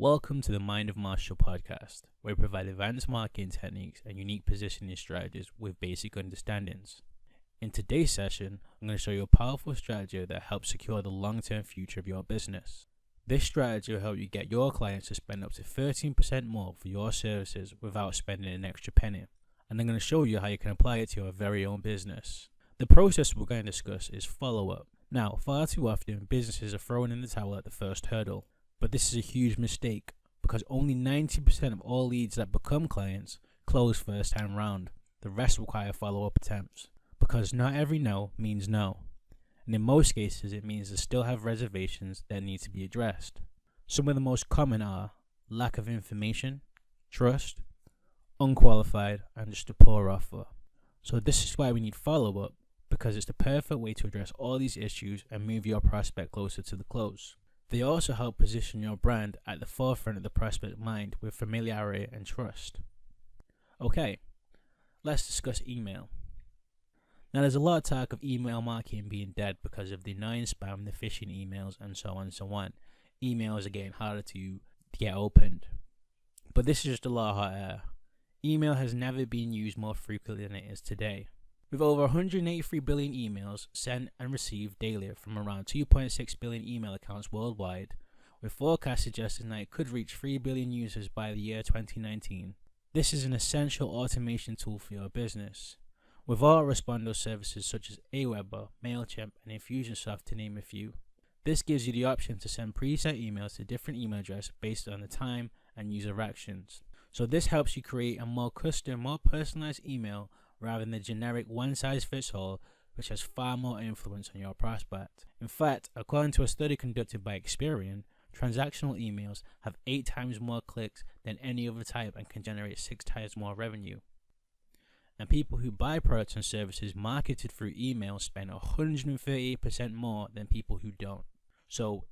Welcome to the Mind of Marshall podcast, where we provide advanced marketing techniques and unique positioning strategies with basic understandings. In today's session, I'm going to show you a powerful strategy that helps secure the long-term future of your business. This strategy will help you get your clients to spend up to 13% more for your services without spending an extra penny. And I'm going to show you how you can apply it to your very own business. The process we're going to discuss is follow-up. Now, far too often, businesses are throwing in the towel at the first hurdle. But this is a huge mistake because only 90% of all leads that become clients close first time round. The rest require follow-up attempts because not every no means no. And in most cases, it means they still have reservations that need to be addressed. Some of the most common are lack of information, trust, unqualified, and just a poor offer. So this is why we need follow-up, because it's the perfect way to address all these issues and move your prospect closer to the close. They also help position your brand at the forefront of the prospect's mind with familiarity and trust. Okay, let's discuss email. Now, there's a lot of talk of email marketing being dead because of the annoying spam, the phishing emails, and so on and so on. Emails are getting harder to get opened. But this is just a lot of hot air. Email has never been used more frequently than it is today. With over 183 billion emails sent and received daily from around 2.6 billion email accounts worldwide, with forecasts suggesting that it could reach 3 billion users by the year 2019, this is an essential automation tool for your business. With autoresponder services such as Aweber, MailChimp, and Infusionsoft to name a few, this gives you the option to send preset emails to different email addresses based on the time and user actions. So this helps you create a more custom, more personalized email rather than the generic one-size-fits-all, which has far more influence on your prospect. In fact, according to a study conducted by Experian, transactional emails have 8 times more clicks than any other type and can generate 6 times more revenue. And people who buy products and services marketed through email spend 138% more than people who don't. So,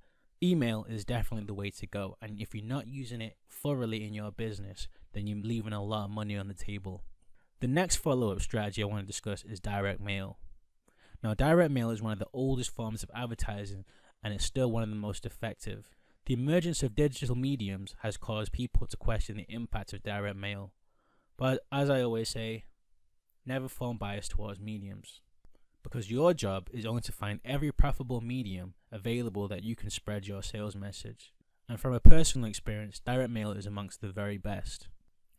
email is definitely the way to go, and if you're not using it thoroughly in your business, then you're leaving a lot of money on the table. The next follow-up strategy I want to discuss is direct mail. Now, direct mail is one of the oldest forms of advertising and it's still one of the most effective. The emergence of digital mediums has caused people to question the impact of direct mail. But as I always say, never form bias towards mediums, because your job is only to find every profitable medium available that you can spread your sales message. And from a personal experience, direct mail is amongst the very best.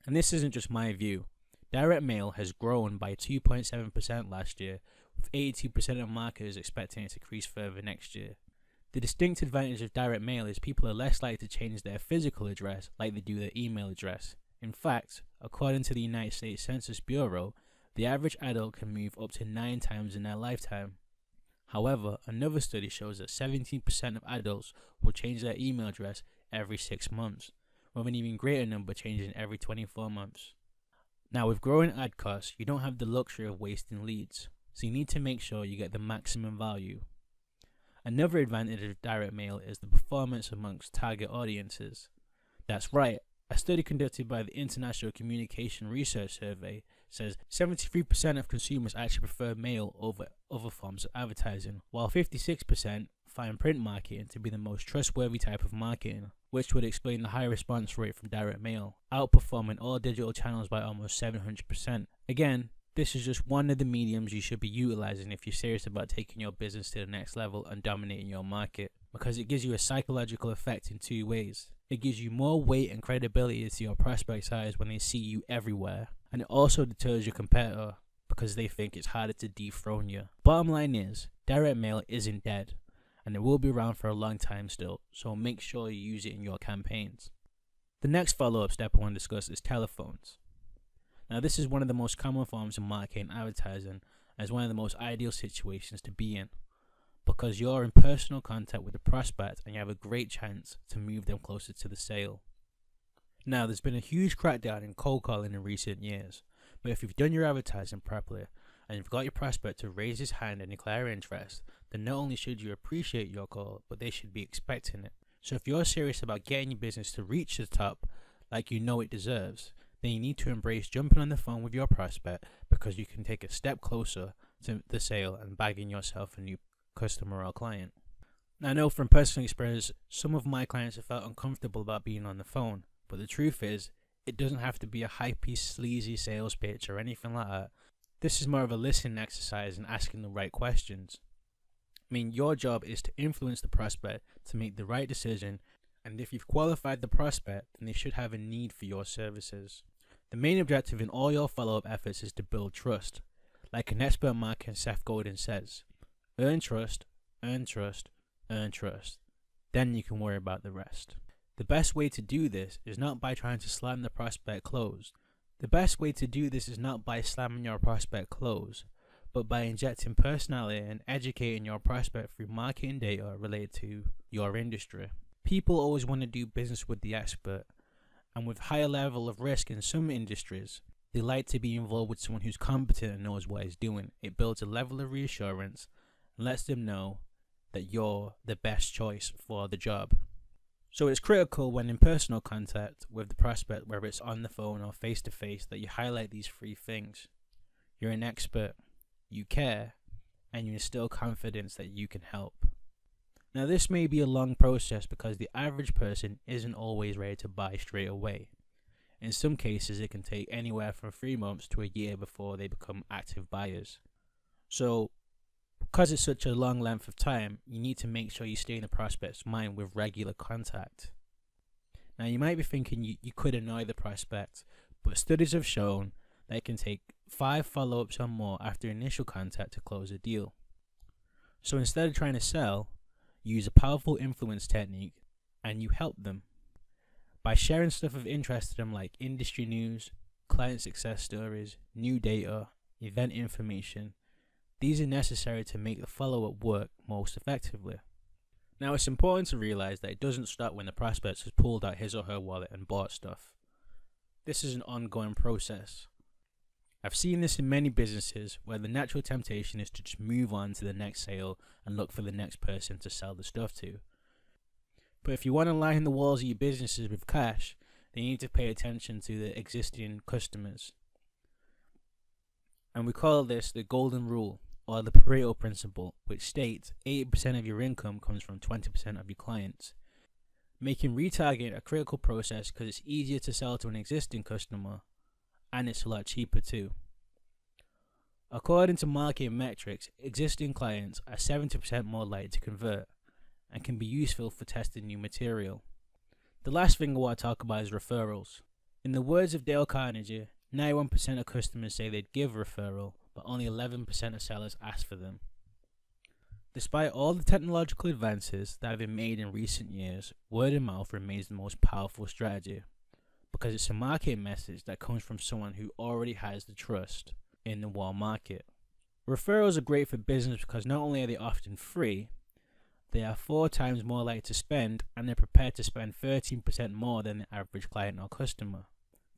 And this isn't just my view. Direct mail has grown by 2.7% last year, with 82% of marketers expecting it to increase further next year. The distinct advantage of direct mail is people are less likely to change their physical address like they do their email address. In fact, according to the United States Census Bureau, the average adult can move up to 9 times in their lifetime. However, another study shows that 17% of adults will change their email address every 6 months, with an even greater number changing every 24 months. Now, with growing ad costs, you don't have the luxury of wasting leads, so you need to make sure you get the maximum value. Another advantage of direct mail is the performance amongst target audiences. That's right, a study conducted by the International Communication Research Survey says 73% of consumers actually prefer mail over other forms of advertising, while 56% find print marketing to be the most trustworthy type of marketing, which would explain the high response rate from direct mail, outperforming all digital channels by almost 700%. Again, this is just one of the mediums you should be utilizing if you're serious about taking your business to the next level and dominating your market, because it gives you a psychological effect in 2 ways. It gives you more weight and credibility to your prospects' eyes when they see you everywhere, and it also deters your competitor because they think it's harder to dethrone you. Bottom line is, direct mail isn't dead, and it will be around for a long time still, so make sure you use it in your campaigns. The next follow-up step I want to discuss is telephones. Now, this is one of the most common forms of marketing and advertising, and is one of the most ideal situations to be in, because you're in personal contact with the prospect and you have a great chance to move them closer to the sale. Now, there's been a huge crackdown in cold calling in recent years, but if you've done your advertising properly and you've got your prospect to raise his hand and declare interest, then not only should you appreciate your call, but they should be expecting it. So if you're serious about getting your business to reach the top like you know it deserves, then you need to embrace jumping on the phone with your prospect, because you can take a step closer to the sale and bagging yourself a new customer or client. Now, I know from personal experience, some of my clients have felt uncomfortable about being on the phone, but the truth is, it doesn't have to be a hypey, sleazy sales pitch or anything like that. This is more of a listening exercise and asking the right questions. I mean, your job is to influence the prospect to make the right decision, and if you've qualified the prospect, then they should have a need for your services. The main objective in all your follow-up efforts is to build trust. Like an expert marketer Seth Godin says, earn trust, earn trust, earn trust. Then you can worry about the rest. The best way to do this is not by trying to slam the prospect closed. The best way to do this is not by slamming your prospect closed, but by injecting personality and educating your prospect through marketing data related to your industry. People always want to do business with the expert, and with higher level of risk in some industries, they like to be involved with someone who's competent and knows what he's doing. It builds a level of reassurance and lets them know that you're the best choice for the job. So it's critical when in personal contact with the prospect, whether it's on the phone or face to face, that you highlight these three things. You're an expert, you care, and you instill confidence that you can help. Now, this may be a long process because the average person isn't always ready to buy straight away. In some cases, it can take anywhere from 3 months to a year before they become active buyers. So, because it's such a long length of time, you need to make sure you stay in the prospect's mind with regular contact. Now, you might be thinking you could annoy the prospect, but studies have shown that it can take 5 follow-ups or more after initial contact to close a deal. So instead of trying to sell, you use a powerful influence technique and you help them. By sharing stuff of interest to them like industry news, client success stories, new data, event information, these are necessary to make the follow-up work most effectively. Now, it's important to realize that it doesn't stop when the prospect has pulled out his or her wallet and bought stuff. This is an ongoing process. I've seen this in many businesses where the natural temptation is to just move on to the next sale and look for the next person to sell the stuff to. But if you want to line the walls of your businesses with cash, then you need to pay attention to the existing customers. And we call this the golden rule, or the Pareto principle, which states 80% of your income comes from 20% of your clients. Making retargeting a critical process because it's easier to sell to an existing customer, and it's a lot cheaper too. According to marketing metrics, existing clients are 70% more likely to convert and can be useful for testing new material. The last thing I want to talk about is referrals. In the words of Dale Carnegie, 91% of customers say they'd give a referral, but only 11% of sellers ask for them. Despite all the technological advances that have been made in recent years, word of mouth remains the most powerful strategy, because it's a marketing message that comes from someone who already has the trust in the warm market. Referrals are great for business because not only are they often free, they are 4 times more likely to spend, and they're prepared to spend 13% more than the average client or customer.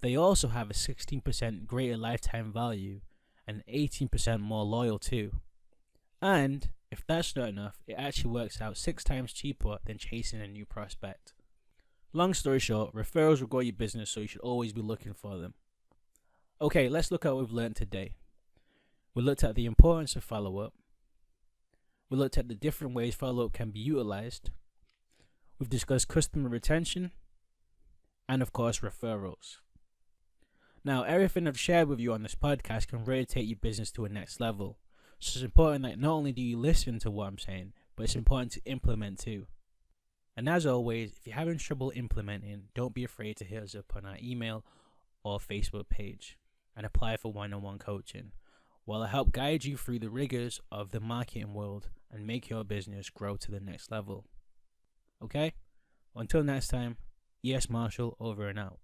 They also have a 16% greater lifetime value and 18% more loyal too. And if that's not enough, it actually works out 6 times cheaper than chasing a new prospect. Long story short, referrals will grow your business, so you should always be looking for them. Okay, let's look at what we've learned today. We looked at the importance of follow-up. We looked at the different ways follow-up can be utilized. We've discussed customer retention and, of course, referrals. Now, everything I've shared with you on this podcast can really take your business to a next level. So it's important that not only do you listen to what I'm saying, but it's important to implement too. And as always, if you're having trouble implementing, don't be afraid to hit us up on our email or Facebook page and apply for one-on-one coaching, while I help guide you through the rigors of the marketing world and make your business grow to the next level. Okay? Until next time, ES Marshall over and out.